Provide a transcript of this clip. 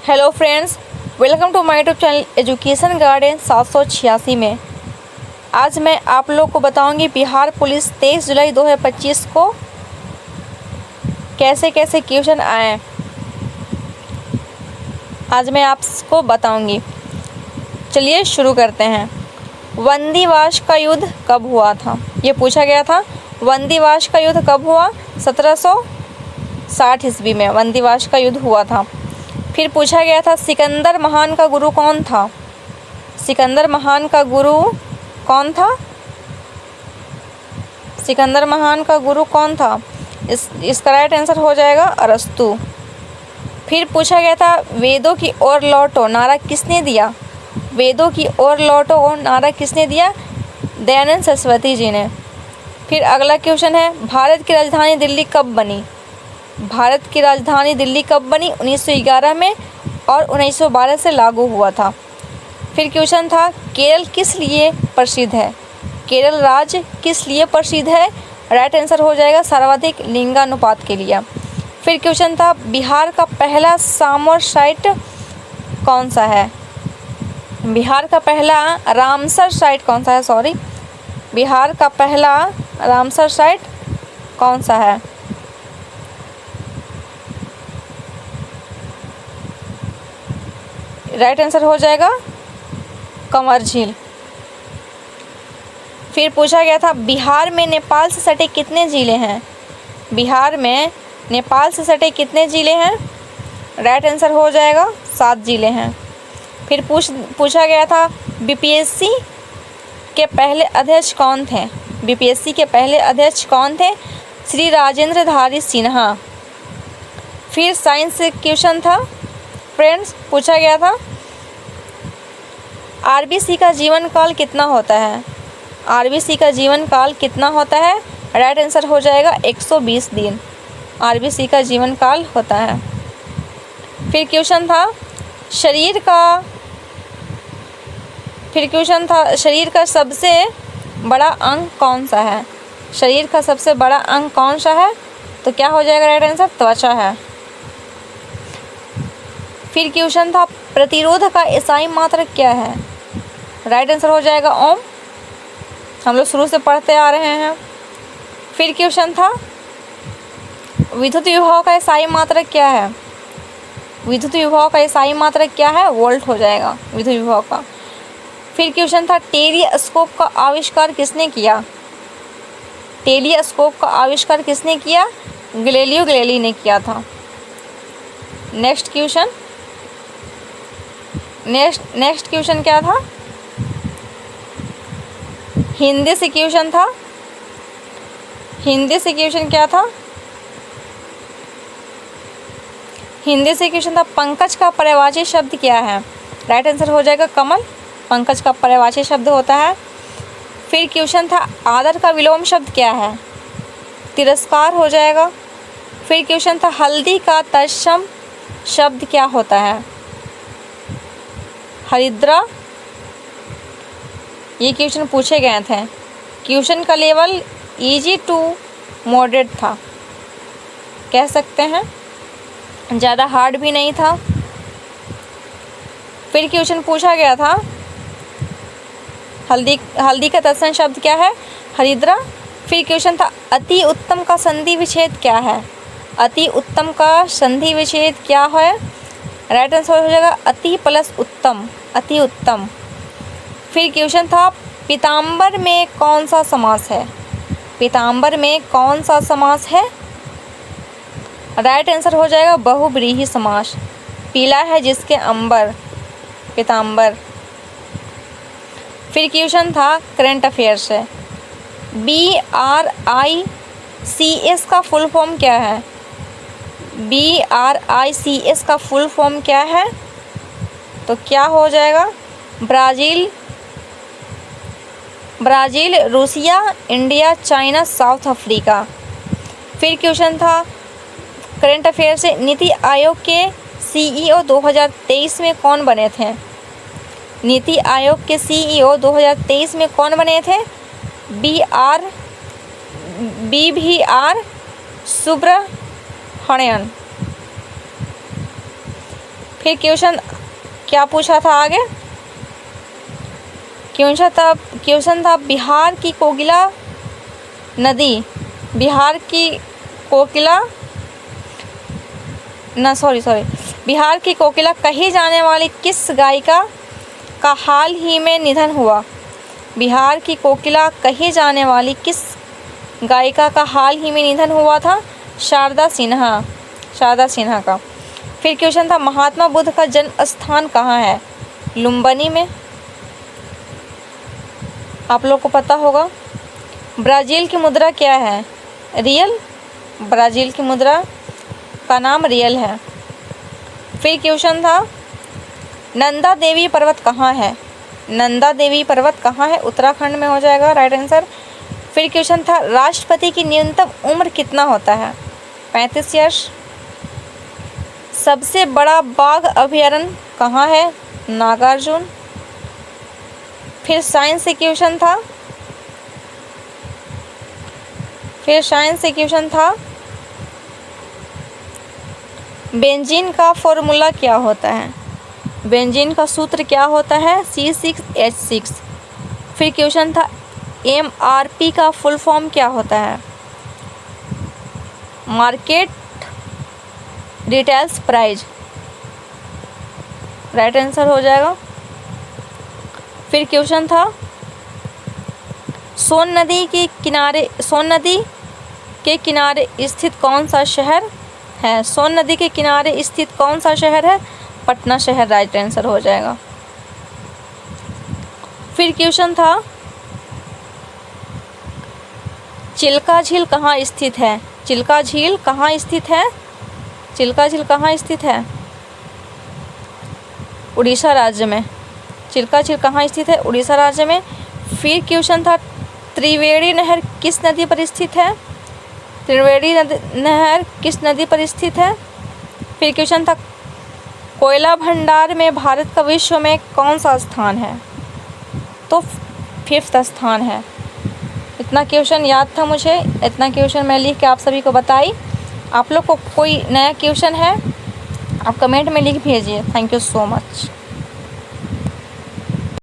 Hello friends, welcome to my YouTube channel education garden 786 में। आज मैं आप लोग को बताऊंगी बिहार पुलिस 23 जुलाई 2025 को कैसे कैसे क्वेश्चन आए। आज मैं आपको बताऊंगी। चलिए शुरू करते हैं। वंदीवाश का युद्ध कब हुआ था? ये पूछा गया था। वंदीवाश का युद्ध कब हुआ? 1760 ईस्वी में वंदीवाश का युद्ध हुआ था। फिर पूछा गया था सिकंदर महान का गुरु कौन था? सिकंदर महान का गुरु कौन था? सिकंदर महान का गुरु कौन था? इसका राइट आंसर हो जाएगा अरस्तु। फिर पूछा गया था वेदों की ओर लौटो नारा किसने दिया? वेदों की ओर लौटो नारा किसने दिया? दयानंद सरस्वती जी ने। फिर अगला क्वेश्चन है भारत की राजधानी दिल्ली कब बनी? भारत की राजधानी दिल्ली कब बनी? 1911 में और 1912 से लागू हुआ था। फिर क्वेश्चन था केरल किस लिए प्रसिद्ध है? केरल राज्य किस लिए प्रसिद्ध है? राइट आंसर हो जाएगा सर्वाधिक लिंगानुपात के लिए। फिर क्वेश्चन था बिहार का पहला सामर साइट कौन सा है? बिहार का पहला रामसर साइट कौन सा है? बिहार का पहला रामसर साइट कौन सा है? राइट आंसर हो जाएगा कंवर झील। फिर पूछा गया था बिहार में नेपाल से सटे कितने ज़िले हैं? बिहार में नेपाल से सटे कितने ज़िले हैं? राइट आंसर हो जाएगा 7 ज़िले हैं। फिर पूछा गया था बीपीएससी के पहले अध्यक्ष कौन थे? बीपीएससी के पहले अध्यक्ष कौन थे? श्री राजेंद्रधारी सिन्हा। फिर साइंस से क्वेश्चन था फ्रेंड्स, पूछा गया था आरबीसी का जीवन काल कितना होता है? आरबीसी का जीवन काल कितना होता है? राइट आंसर हो जाएगा 120 दिन आरबीसी का जीवन काल होता है। फिर क्वेश्चन था शरीर का सबसे बड़ा अंग कौन सा है? शरीर का सबसे बड़ा अंग कौन सा है? तो क्या हो जाएगा राइट आंसर? त्वचा है। फिर क्वेश्चन था प्रतिरोध का ईसाई मात्रक क्या है? राइट आंसर हो जाएगा ओम। हम लोग शुरू से पढ़ते आ रहे हैं। फिर क्वेश्चन था विद्युत विभव का ईसाई मात्रक क्या है? विद्युत विभव का ईसाई मात्रक क्या है? वोल्ट हो जाएगा विद्युत विभव का। फिर क्वेश्चन था टेलीस्कोप का आविष्कार किसने किया? टेलीस्कोप का आविष्कार किसने किया? गैलीलियो गैलीली ने किया था। नेक्स्ट क्वेश्चन क्या था? हिंदी से क्वेश्चन था। हिंदी से क्वेश्चन क्या था? हिंदी से क्वेश्चन था पंकज का पर्यायवाची शब्द क्या है? राइट आंसर हो जाएगा कमल। पंकज का पर्यायवाची शब्द होता है। फिर क्वेश्चन था आदर का विलोम शब्द क्या है? तिरस्कार हो जाएगा। फिर क्वेश्चन था हल्दी का तत्सम शब्द क्या होता है? हरिद्रा। ये क्वेश्चन पूछे गए थे। क्वेश्चन का लेवल इजी टू मॉडरेट था, कह सकते हैं, ज़्यादा हार्ड भी नहीं था। फिर क्वेश्चन पूछा गया था हल्दी का तत्सम शब्द क्या है? हरिद्रा। फिर क्वेश्चन था अति उत्तम का संधि विच्छेद क्या है? अति उत्तम का संधि विच्छेद क्या है? राइट आंसर हो जाएगा अति प्लस उत्तम, अति उत्तम। फिर क्वेश्चन था पीताम्बर में कौन सा समास है? पीताम्बर में कौन सा समास है? राइट आंसर हो जाएगा बहुव्रीहि समास। पीला है जिसके अंबर, पीताम्बर। फिर क्वेश्चन था करंट अफेयर से BRICS का फुल फॉर्म क्या है? BRICS का फुल फॉर्म क्या है? तो क्या हो जाएगा? Brazil, Russia, India, China, south Africa. फिर क्वेश्चन था करंट अफेयर से नीति आयोग के CEO 2023 में कौन बने थे? नीति आयोग के CEO 2023 में कौन बने थे? BVR सुब्रमण्यन। फिर क्वेश्चन क्या पूछा था आगे, क्वेश्चन था बिहार की कोकिला नदी, बिहार की कोकिला बिहार की कोकिला कही जाने वाली किस गायिका का हाल ही में निधन हुआ। बिहार की कोकिला कही जाने वाली किस गायिका का हाल ही में निधन हुआ था, शारदा सिन्हा का। फिर क्वेश्चन था महात्मा बुद्ध का जन्म स्थान कहाँ है, लुम्बिनी में, आप लोग को पता होगा। ब्राज़ील की मुद्रा क्या है, रियल, ब्राज़ील की मुद्रा का नाम रियल है। फिर क्वेश्चन था नंदा देवी पर्वत कहाँ है, नंदा देवी पर्वत कहाँ है, उत्तराखंड में हो जाएगा राइट आंसर। फिर क्वेश्चन था राष्ट्रपति की न्यूनतम उम्र कितना होता है, 35 ईयर्स। सबसे बड़ा बाघ अभयारण्य कहाँ है, नागार्जुन। फिर साइंस से क्वेश्चन था, बेंजीन का फॉर्मूला क्या होता है, बेंजीन का सूत्र क्या होता है, C6H6। फिर क्वेश्चन था MRP का फुल फॉर्म क्या होता है, market retails price, right answer हो जाएगा। फिर क्वेश्चन था सोन नदी के किनारे स्थित कौन सा शहर है, सोन नदी के किनारे स्थित कौन सा शहर है, पटना शहर, राइट आंसर हो जाएगा। फिर क्वेश्चन था चिल्का झील कहाँ स्थित है, चिल्का झील कहाँ स्थित है, चिल्का झील कहाँ स्थित है, उड़ीसा राज्य में, चिल्का झील कहाँ स्थित है, उड़ीसा राज्य में। फिर क्वेश्चन था त्रिवेणी नहर किस नदी पर स्थित है, त्रिवेणी नहर किस नदी पर स्थित है। फिर क्वेश्चन था कोयला भंडार में भारत का विश्व में कौन सा स्थान है, तो 5th स्थान है। इतना क्वेश्चन याद था मुझे, इतना क्वेश्चन मैं लिख के आप सभी को बताई। आप लोग को कोई नया क्वेश्चन है आप कमेंट में लिख भेजिए। Thank you so much.